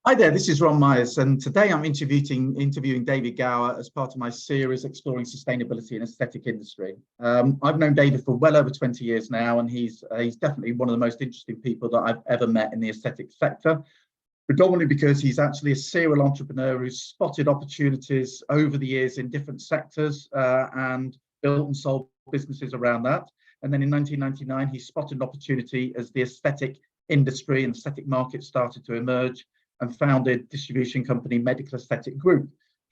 Hi there, this is Ron Myers, and today I'm interviewing David Gower as part of my series exploring sustainability in the aesthetic industry. I've known David for well over 20 years now, and he's definitely one of the most interesting people that I've ever met in the aesthetic sector, predominantly because he's actually a serial entrepreneur who's spotted opportunities over the years in different sectors and built and sold businesses around that. And then in 1999, he spotted an opportunity as the aesthetic industry and aesthetic market started to emerge, and founded distribution company Medical Aesthetic Group.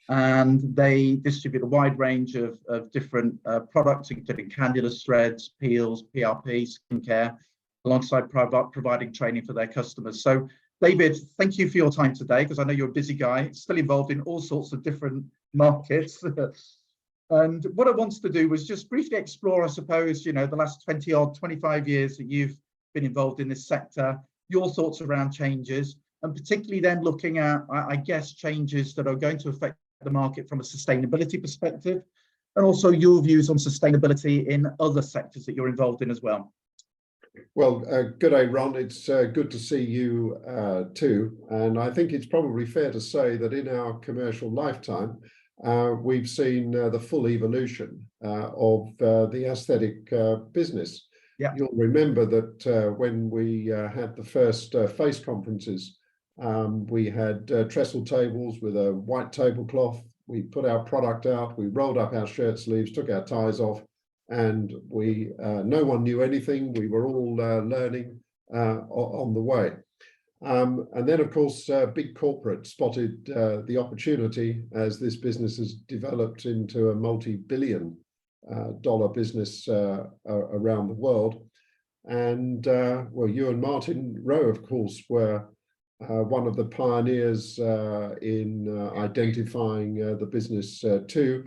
And they distribute a wide range of different products, including cannula threads, peels, PRP, skincare, alongside providing training for their customers. So David, thank you for your time today, because I know you're a busy guy, still involved in all sorts of different markets. And what I wanted to do was just briefly explore, I suppose, the last 20 odd, 25 years that you've been involved in this sector, your thoughts around changes, and particularly then looking at, I guess, changes that are going to affect the market from a sustainability perspective, and also your views on sustainability in other sectors that you're involved in as well. Well, good day, Ron. It's good to see you too. And I think it's probably fair to say that in our commercial lifetime, we've seen the full evolution of the aesthetic business. Yeah. You'll remember that when we had the first FACE conferences, we had trestle tables with a white tablecloth. We put our product out, we rolled up our shirt sleeves, took our ties off, and no one knew anything. We were all learning on the way. And then, of course, big corporate spotted the opportunity as this business has developed into a multi-billion dollar business around the world. And well, you and Martin Rowe, of course, were one of the pioneers in identifying the business too,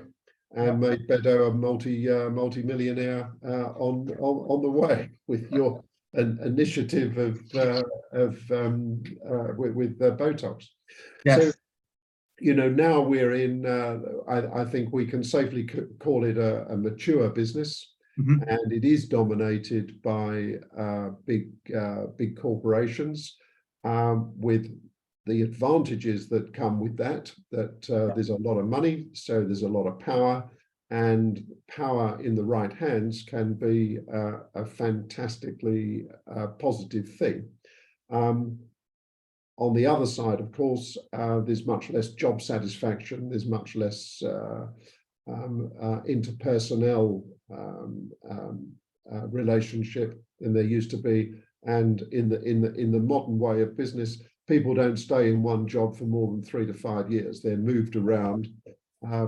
and made Bedo a multi-millionaire on the way with your initiative with Botox. Yes. So, now we're in, I think we can safely call it a mature business. Mm-hmm. And it is dominated by big corporations, with the advantages that come with that there's a lot of money, so there's a lot of power, and power in the right hands can be a fantastically positive thing. On the other side, of course, there's much less job satisfaction, there's much less interpersonnel relationship than there used to be. And in the modern way of business, people don't stay in one job for more than 3 to 5 years. They're moved around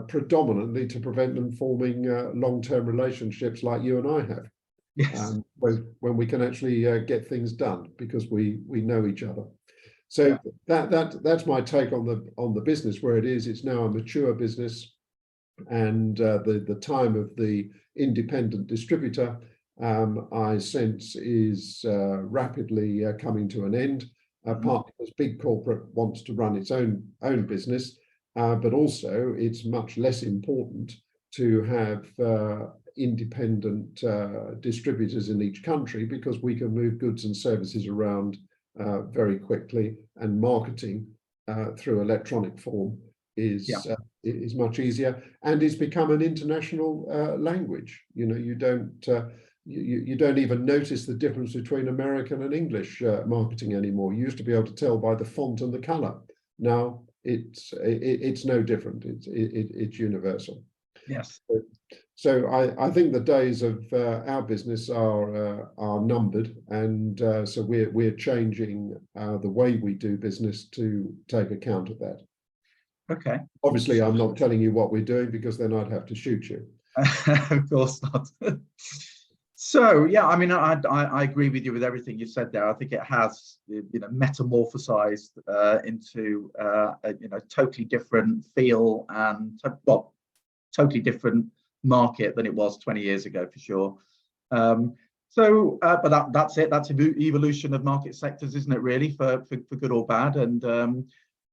predominantly to prevent them forming long-term relationships like you and I have. Yes. When we can actually get things done because we know each other. So that's my take on the business where it is. It's now a mature business, and the time of the independent distributor, I sense, is rapidly coming to an end, partly because big corporate wants to run its own business, but also it's much less important to have independent distributors in each country, because we can move goods and services around very quickly, and marketing through electronic form is much easier, and it's become an international language. You don't even notice the difference between American and English marketing anymore. You used to be able to tell by the font and the color. Now it's no different. It's universal. Yes. So I think the days of our business are numbered, and so we're changing the way we do business to take account of that. Okay. Obviously, I'm not telling you what we're doing, because then I'd have to shoot you. Of course not. So yeah, I mean, I agree with you with everything you said there. I think it has, metamorphosized into a totally different feel and totally different market than it was 20 years ago, for sure. But that's it. That's evolution of market sectors, isn't it? Really, for good or bad. And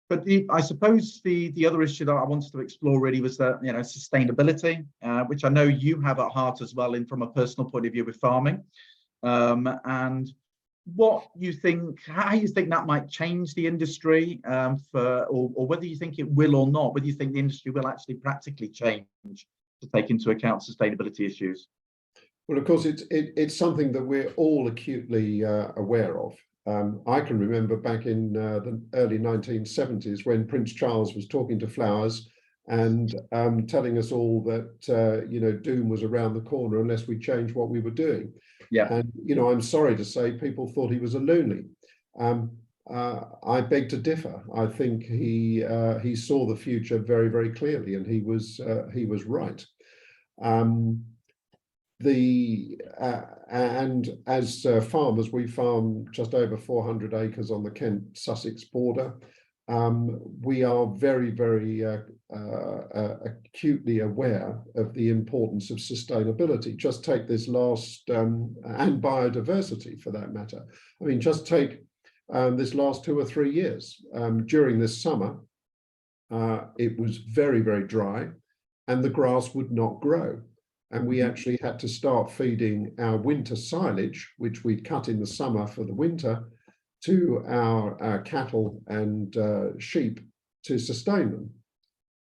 but I suppose the other issue that I wanted to explore really was that sustainability, which I know you have at heart as well, in from a personal point of view with farming. And what you think, how you think that might change the industry, or whether you think it will or not, whether you think the industry will actually practically change to take into account sustainability issues. Well, of course, it's something that we're all acutely aware of. I can remember back in the early 1970s when Prince Charles was talking to Flowers and telling us all that doom was around the corner unless we changed what we were doing. Yeah. And I'm sorry to say, people thought he was a loony. I beg to differ. I think he saw the future very, very clearly, and he was right. And as farmers, we farm just over 400 acres on the Kent-Sussex border. We are very, very acutely aware of the importance of sustainability. Just take this last, and biodiversity for that matter. I mean, just take this last 2 or 3 years. During this summer, it was very, very dry, and the grass would not grow. And we actually had to start feeding our winter silage, which we'd cut in the summer for the winter, to our cattle and sheep to sustain them.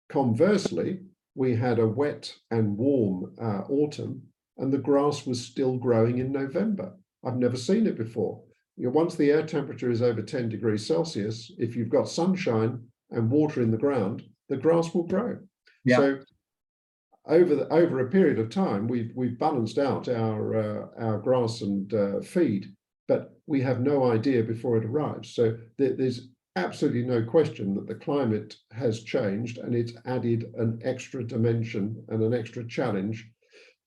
Conversely, we had a wet and warm autumn, and the grass was still growing in November. I've never seen it before. Once the air temperature is over 10 degrees Celsius, if you've got sunshine and water in the ground, the grass will grow. Yeah. So over a period of time, we've balanced out our grass and feed, but we have no idea before it arrives. So there's absolutely no question that the climate has changed, and it's added an extra dimension and an extra challenge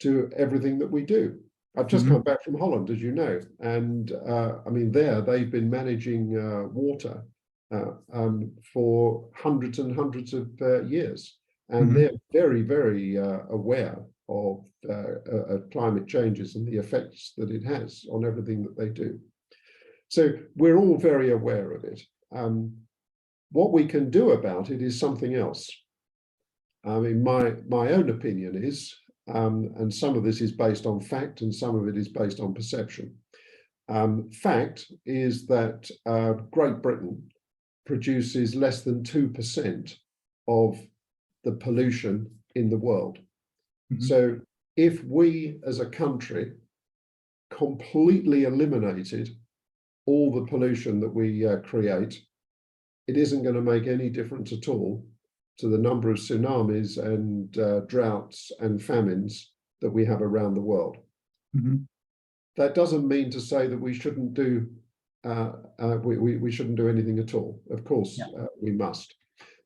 to everything that we do. I've just come back from Holland, as you know, and I mean, they've been managing water for hundreds and hundreds of years. And they're very, very aware of climate changes and the effects that it has on everything that they do. So we're all very aware of it. What we can do about it is something else. I mean, my own opinion is, and some of this is based on fact and some of it is based on perception. Fact is that Great Britain produces less than 2% of the pollution in the world. So if we as a country completely eliminated all the pollution that we create, it isn't going to make any difference at all to the number of tsunamis and droughts and famines that we have around the world. That doesn't mean to say that we shouldn't do we shouldn't do anything at all. Of course, we must.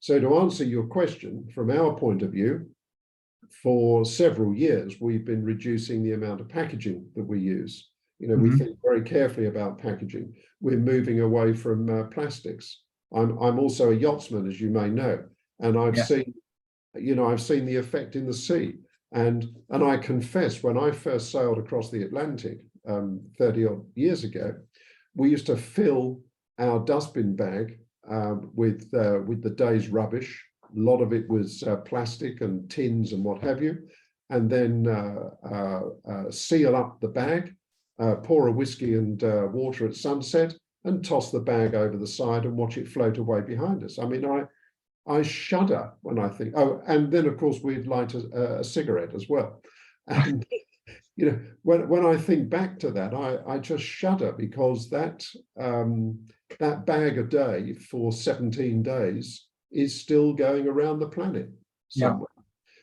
So to answer your question, from our point of view, for several years, we've been reducing the amount of packaging that we use. We think very carefully about packaging. We're moving away from plastics. I'm also a yachtsman, as you may know, and I've seen the effect in the sea. And I confess, when I first sailed across the Atlantic 30 odd years ago, we used to fill our dustbin bag with the day's rubbish. A lot of it was plastic and tins and what have you, and then seal up the bag, pour a whiskey and water at sunset, and toss the bag over the side and watch it float away behind us. I mean, I shudder when I think. Oh, and then of course we'd light a cigarette as well. And when I think back to that, I just shudder, because that bag a day for 17 days is still going around the planet somewhere.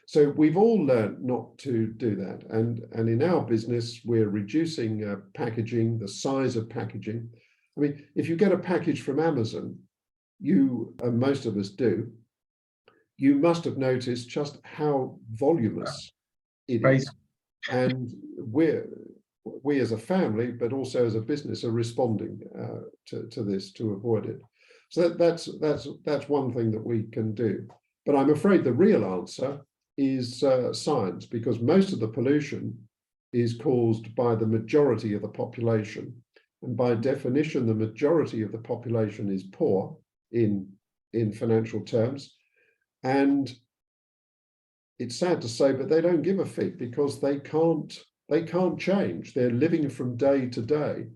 So we've all learned not to do that. And in our business, we're reducing packaging, the size of packaging. I mean, if you get a package from Amazon, and most of us do, you must have noticed just how voluminous it is. And we as a family, but also as a business, are responding to this to avoid it. So that's one thing that we can do. But I'm afraid the real answer is science, because most of the pollution is caused by the majority of the population. And by definition, the majority of the population is poor in financial terms. And it's sad to say, but they don't give a fig, because they can't change. They're living from day to day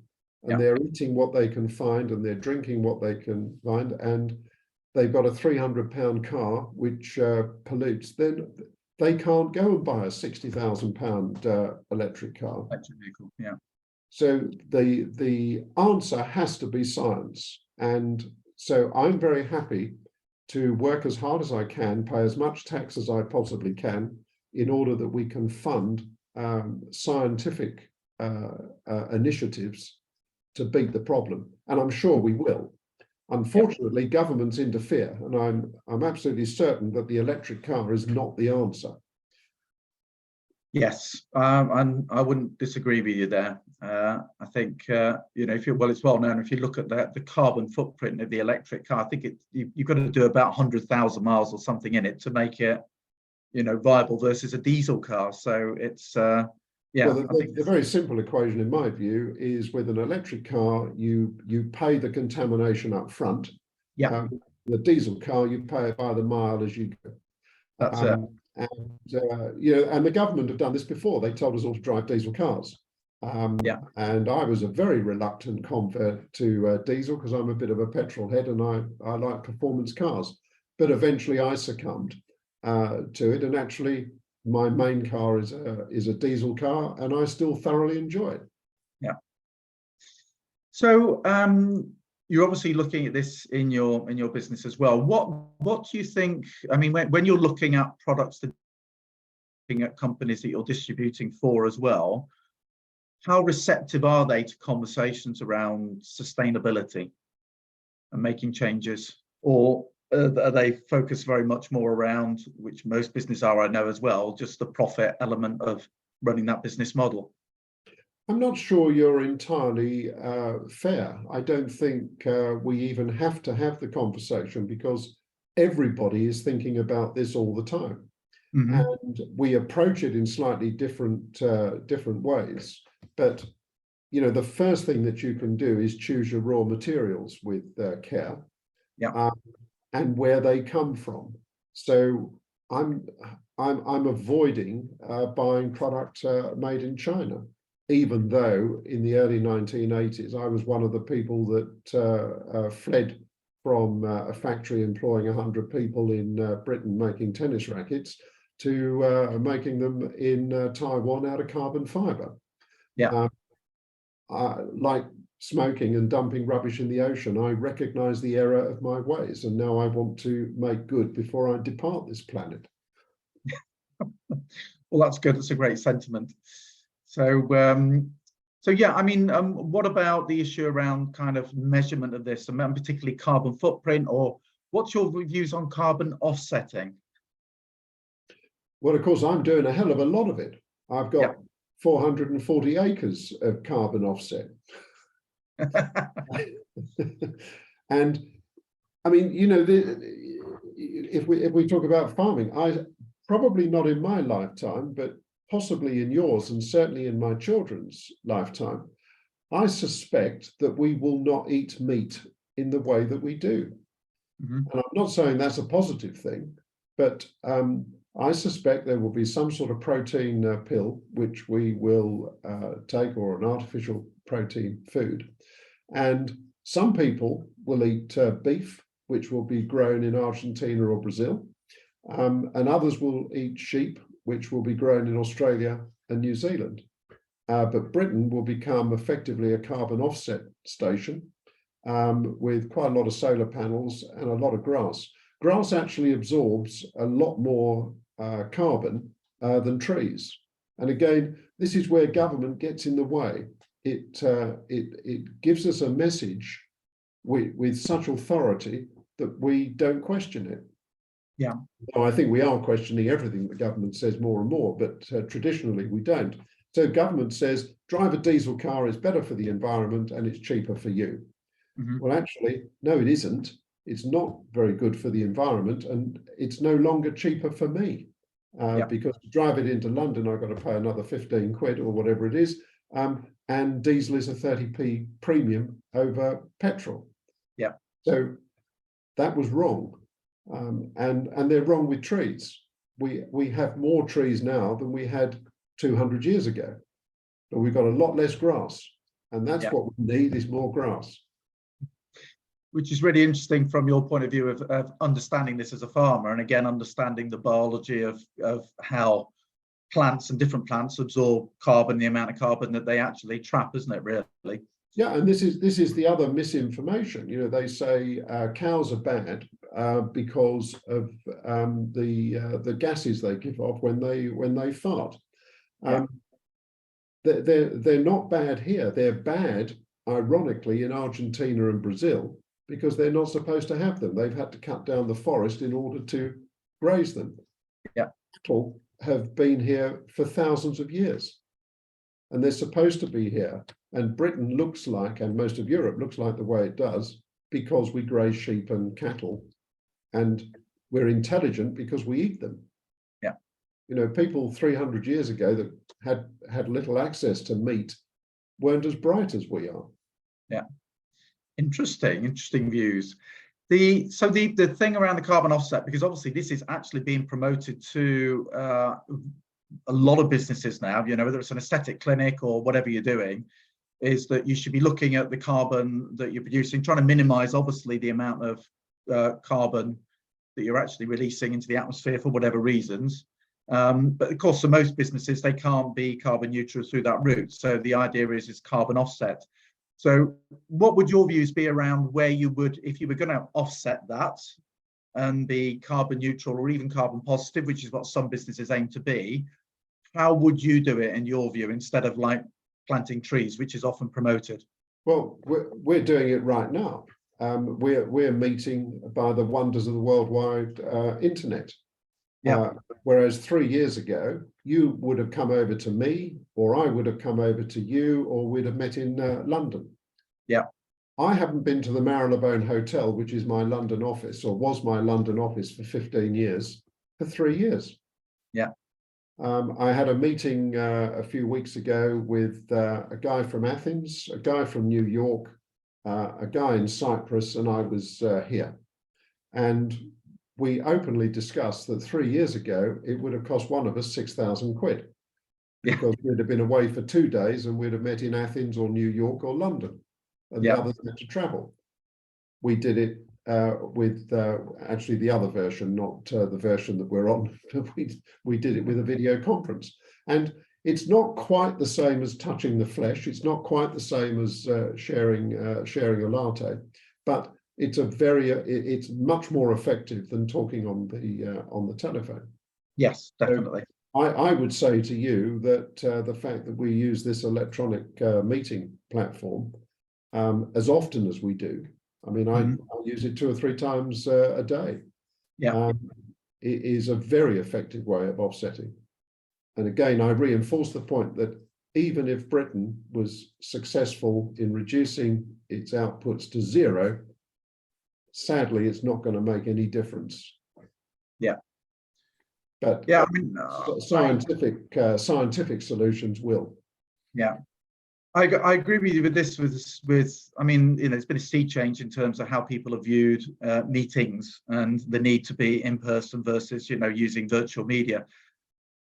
and they're eating what they can find, and they're drinking what they can find, and they've got a £300 car which pollutes, then they can't go and buy a £60,000 electric car. Electric vehicle, yeah. So the answer has to be science. And so I'm very happy to work as hard as I can, pay as much tax as I possibly can, in order that we can fund scientific initiatives to beat the problem. And I'm sure we will. Unfortunately, governments interfere, and I'm absolutely certain that the electric car is not the answer. Yes, and I wouldn't disagree with you there. I think it's well known. If you look at the carbon footprint of the electric car, I think you've got to do about 100,000 miles or something in it to make it, viable versus a diesel car. So it's Well, the very simple equation, in my view, is with an electric car, you pay the contamination up front. Yeah. The diesel car, you pay it by the mile as you go. That's it. And the government have done this before. They told us all to drive diesel cars. And I was a very reluctant convert to diesel because I'm a bit of a petrol head and I like performance cars. But eventually I succumbed to it, and actually my main car is a diesel car, and I still thoroughly enjoy it. Yeah. So you're obviously looking at this in your business as well. What do you think? I mean, when you're looking at products, looking at companies that you're distributing for as well, how receptive are they to conversations around sustainability and making changes, or are they focused very much more around, which most businesses are, I know as well, just the profit element of running that business model? I'm not sure you're entirely fair. I don't think we even have to have the conversation, because everybody is thinking about this all the time. Mm-hmm. And we approach it in slightly different ways. But the first thing that you can do is choose your raw materials with care. Yeah. And where they come from. So I'm avoiding buying product made in China, even though in the early 1980s I was one of the people that fled from a factory employing 100 people in Britain making tennis rackets to making them in Taiwan out of carbon fiber. Yeah. Like smoking and dumping rubbish in the ocean, I recognize the error of my ways, and now I want to make good before I depart this planet. Well, that's good. That's a great sentiment. So yeah, I mean, what about the issue around kind of measurement of this, and particularly carbon footprint, or what's your views on carbon offsetting? Well, of course, I'm doing a hell of a lot of it. I've got 440 acres of carbon offset. And I mean, if we talk about farming, I probably not in my lifetime, but possibly in yours, and certainly in my children's lifetime, I suspect that we will not eat meat in the way that we do. Mm-hmm. And I'm not saying that's a positive thing, but I suspect there will be some sort of protein pill which we will take, or an artificial protein food. And some people will eat beef, which will be grown in Argentina or Brazil, and others will eat sheep, which will be grown in Australia and New Zealand. But Britain will become effectively a carbon offset station with quite a lot of solar panels and a lot of grass. Grass actually absorbs a lot more carbon than trees. And again, this is where government gets in the way. It gives us a message with such authority that we don't question it. Yeah. So I think we are questioning everything the government says more and more, but traditionally we don't. So government says drive a diesel car, is better for the environment and it's cheaper for you. Mm-hmm. Well, actually, no, it isn't. It's not very good for the environment, and it's no longer cheaper for me because to drive it into London, I've got to pay another 15 quid or whatever it is. And diesel is a 30p premium over petrol. Yeah. So that was wrong. And they're wrong with trees. We have more trees now than we had 200 years ago, but we've got a lot less grass. And that's what we need, is more grass. Which is really interesting from your point of view of understanding this as a farmer, and again, understanding the biology of how plants and different plants absorb carbon, the amount of carbon that they actually trap, isn't it, really? Yeah, and this is the other misinformation. You know, they say cows are bad because of the gases they give off when they fart. They're not bad here. They're bad, ironically, in Argentina and Brazil, because they're not supposed to have them. They've had to cut down the forest in order to graze them. Cattle have been here for thousands of years, and they're supposed to be here. And Britain looks like, and most of Europe looks like the way it does, because we graze sheep and cattle, and we're intelligent because we eat them. You know, people 300 years ago that had little access to meat weren't as bright as we are. Interesting views. So the thing around the carbon offset, because obviously this is actually being promoted to a lot of businesses now, you know, whether it's an aesthetic clinic or whatever you're doing, is that you should be looking at the carbon that you're producing, trying to minimize obviously the amount of carbon that you're actually releasing into the atmosphere for whatever reasons. But of course, for most businesses, they can't be carbon neutral through that route. So the idea is carbon offset. So what would your views be around where you would, if you were going to offset that and be carbon neutral or even carbon positive, which is what some businesses aim to be, how would you do it in your view, instead of like planting trees, which is often promoted? Well, we're doing it right now. We're meeting by the wonders of the worldwide internet. Whereas 3 years ago, you would have come over to me, or I would have come over to you, or we'd have met in London. I haven't been to the Marylebone Hotel, which is my London office, or was my London office for 15 years, for 3 years. I had a meeting a few weeks ago with a guy from Athens, a guy from New York, a guy in Cyprus, and I was here. And we openly discussed that 3 years ago, it would have cost one of us 6,000 quid, because we'd have been away for 2 days and we'd have met in Athens or New York or London, and the others had to travel. We did it with actually the other version, not the version that we're on. We did it with a video conference, and it's not quite the same as touching the flesh. It's not quite the same as sharing a latte, but it's much more effective than talking on the telephone. Yes, definitely. So I would say to you that the fact that we use this electronic meeting platform as often as we do, I mean, I use it 2 or 3 times a day. It is a very effective way of offsetting. And again, I reinforce the point that even if Britain was successful in reducing its outputs to 0, sadly, it's not going to make any difference. But I mean, scientific solutions will. I agree with you with this. I mean, you know, it's been a sea change in terms of how people have viewed meetings and the need to be in person versus, you know, using virtual media.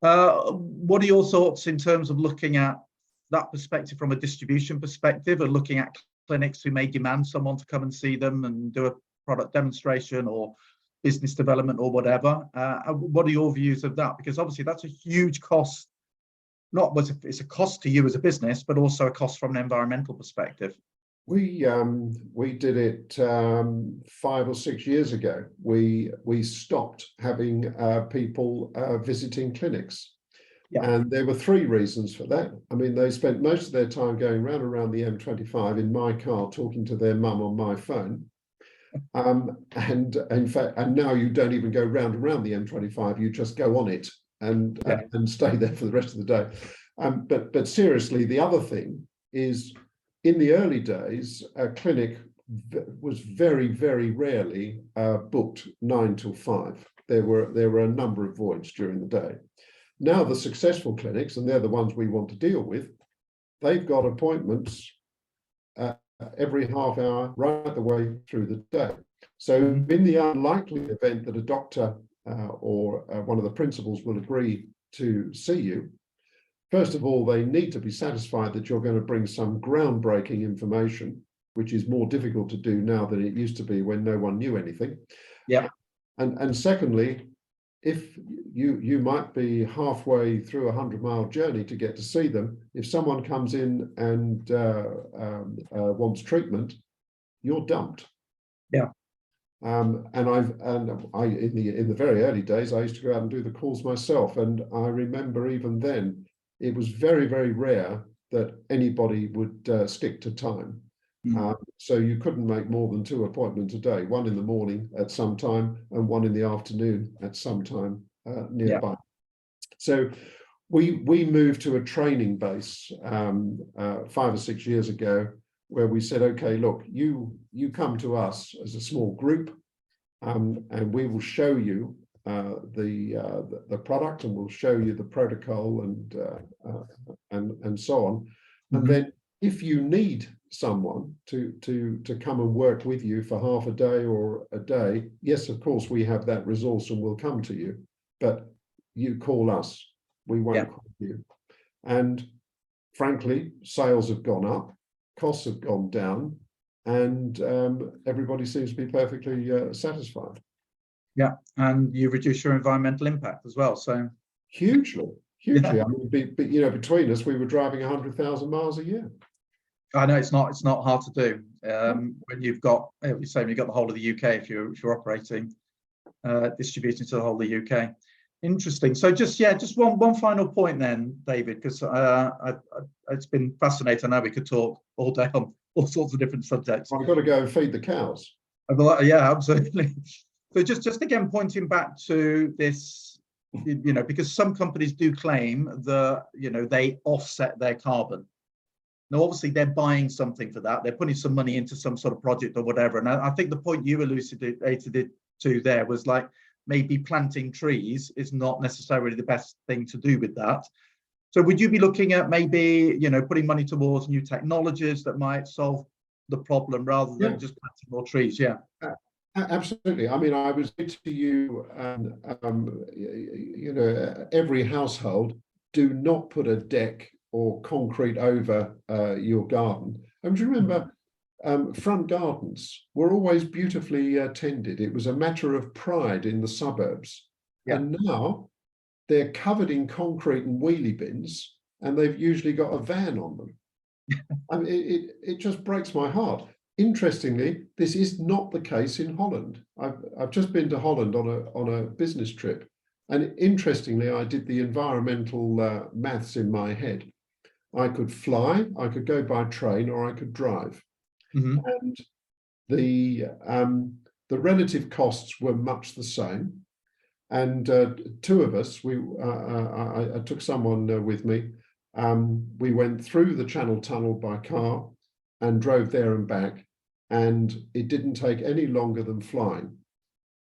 What are your thoughts in terms of looking at that perspective from a distribution perspective, or looking at clinics who may demand someone to come and see them and do a product demonstration or business development or whatever? What are your views of that? Because obviously that's a huge cost. It's a cost to you as a business, but also a cost from an environmental perspective. We did it 5 or 6 years ago. We stopped having people visiting clinics. And there were 3 reasons for that. I mean, they spent most of their time going around the M25 in my car, talking to their mum on my phone. And in fact, and now you don't even go round and round the M25, you just go on it and stay there for the rest of the day. But seriously, the other thing is, in the early days, a clinic was very, very rarely booked 9 till 5. There were a number of voids during the day. Now the successful clinics, and they're the ones we want to deal with, they've got appointments every half hour right the way through the day. So in the unlikely event that a doctor or one of the principals will agree to see you, First of all, they need to be satisfied that you're going to bring some groundbreaking information, which is more difficult to do now than it used to be when no one knew anything. Yeah. And secondly, if you might be halfway through a 100-mile journey to get to see them, if someone comes in and wants treatment, you're dumped. Yeah. And I in the very early days, I used to go out and do the calls myself, and I remember even then it was very, very rare that anybody would stick to time. So you couldn't make more than 2 appointments a day, one in the morning at some time and one in the afternoon at some time nearby. Yeah. So we moved to a training base 5 or 6 years ago, where we said, okay, look, you come to us as a small group, and we will show you the product, and we'll show you the protocol and so on. And then if you need someone to come and work with you for half a day or a day, yes, of course, we have that resource and we'll come to you, but you call us, we won't call you. And frankly, sales have gone up, costs have gone down, and everybody seems to be perfectly satisfied. Yeah, and you reduce your environmental impact as well. So hugely. Yeah. I mean, between us, we were driving 100,000 miles a year. I know it's not hard to do when you've got the whole of the UK, if you're operating distributing to the whole of the UK. Interesting. So just one final point then, David, because it's been fascinating. I know we could talk all day on all sorts of different subjects. I've got to go and feed the cows. Yeah, absolutely. So just again pointing back to this, because some companies do claim that they offset their carbon. Now, obviously, they're buying something for that. They're putting some money into some sort of project or whatever. And I think the point you elucidated to there was like maybe planting trees is not necessarily the best thing to do with that. So would you be looking at maybe, putting money towards new technologies that might solve the problem rather than just planting more trees? Yeah. Absolutely. I mean, I was saying to you, every household, do not put a deck or concrete over your garden. And do you remember, front gardens were always beautifully tended. It was a matter of pride in the suburbs. Yeah. And now they're covered in concrete and wheelie bins, and they've usually got a van on them. I mean, it just breaks my heart. Interestingly, this is not the case in Holland. I've just been to Holland on a business trip, and interestingly, I did the environmental maths in my head. I could fly, I could go by train, or I could drive. And the relative costs were much the same. And 2 of us, I took someone with me. We went through the Channel Tunnel by car and drove there and back, and it didn't take any longer than flying.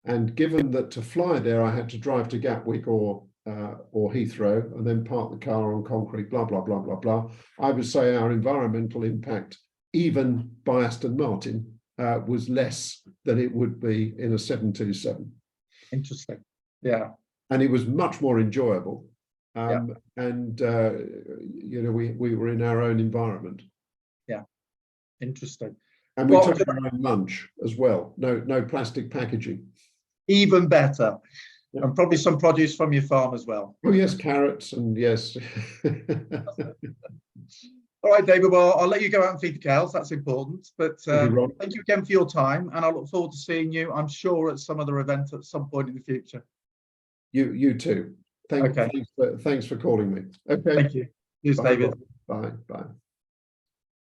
And given that to fly there, I had to drive to Gatwick or Heathrow and then park the car on concrete, blah, blah, blah, blah, blah. I would say our environmental impact, even by Aston Martin, was less than it would be in a 727. Interesting. Yeah. And it was much more enjoyable. And, we were in our own environment. Yeah. Interesting. And we took our own lunch as well. No plastic packaging. Even better. And probably some produce from your farm as well. Oh, yes, carrots and yes. All right, David, well, I'll let you go out and feed the cows. That's important. But thank you again for your time. And I look forward to seeing you, I'm sure, at some other event at some point in the future. You too. Thanks for calling me. Okay. Thank you. Cheers, David. Bye. Bye.